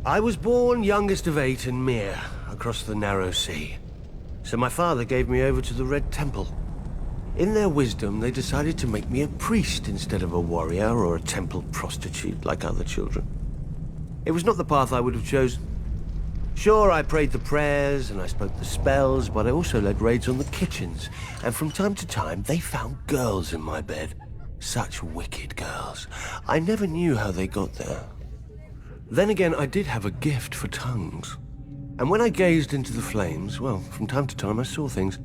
I was born youngest of 8 in Myr, across the narrow sea. So my father gave me over to the Red Temple. In their wisdom, they decided to make me a priest instead of a warrior or a temple prostitute like other children. It was not the path I would have chosen. Sure, I prayed the prayers and I spoke the spells, but I also led raids on the kitchens. And from time to time, they found girls in my bed. Such wicked girls. I never knew how they got there. Then again, I did have a gift for tongues. And when I gazed into the flames, well, from time to time I saw things.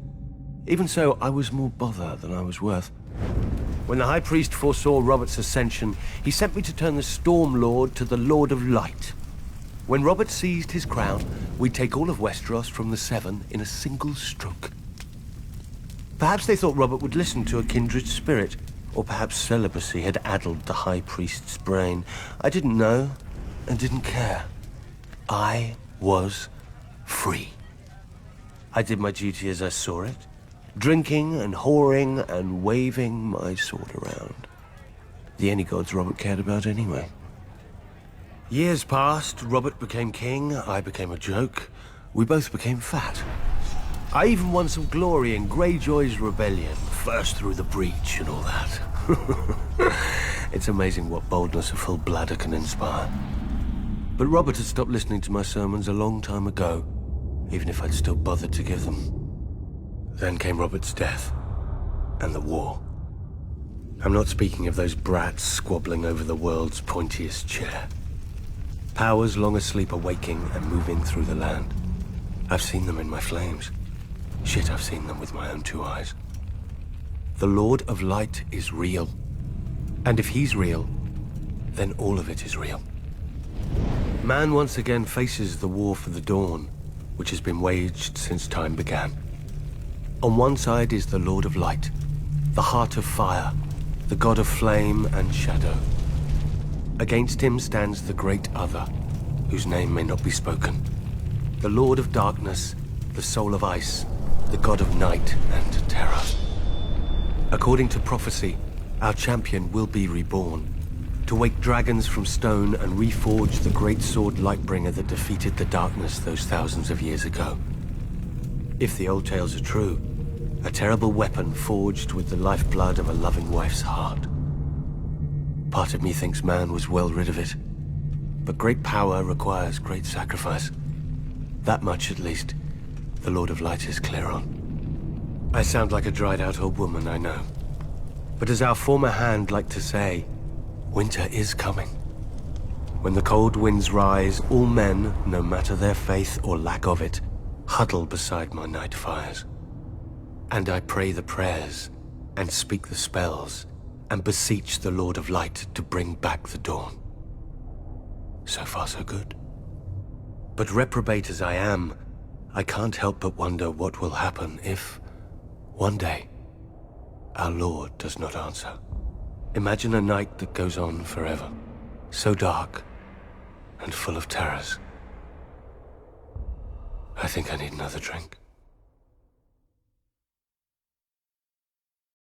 Even so, I was more bother than I was worth. When the High Priest foresaw Robert's ascension, he sent me to turn the Storm Lord to the Lord of Light. When Robert seized his crown, we'd take all of Westeros from the Seven in a single stroke. Perhaps they thought Robert would listen to a kindred spirit, or perhaps celibacy had addled the High Priest's brain. I didn't know, and didn't care. I was free. I did my duty as I saw it, drinking and whoring and waving my sword around. The only gods Robert cared about anyway. Years passed, Robert became king, I became a joke. We both became fat. I even won some glory in Greyjoy's rebellion, first through the breach and all that. It's amazing what boldness a full bladder can inspire. But Robert had stopped listening to my sermons a long time ago, even if I'd still bothered to give them. Then came Robert's death, and the war. I'm not speaking of those brats squabbling over the world's pointiest chair. Powers long asleep are waking and moving through the land. I've seen them in my flames. Shit, I've seen them with my own 2 eyes. The Lord of Light is real. And if he's real, then all of it is real. Man once again faces the war for the dawn, which has been waged since time began. On one side is the Lord of Light, the heart of fire, the god of flame and shadow. Against him stands the great other, whose name may not be spoken. The Lord of Darkness, the soul of ice, the god of night and terror. According to prophecy, our champion will be reborn, to wake dragons from stone and reforge the great sword Lightbringer that defeated the darkness those thousands of years ago. If the old tales are true, a terrible weapon forged with the lifeblood of a loving wife's heart. Part of me thinks man was well rid of it, but great power requires great sacrifice. That much, at least, the Lord of Light is clear on. I sound like a dried-out old woman, I know. But as our former hand liked to say, winter is coming. When the cold winds rise, all men, no matter their faith or lack of it, huddle beside my night fires. And I pray the prayers, and speak the spells, and beseech the Lord of Light to bring back the dawn. So far, so good. But reprobate as I am, I can't help but wonder what will happen if, one day, our Lord does not answer. Imagine a night that goes on forever, so dark and full of terrors. I think I need another drink.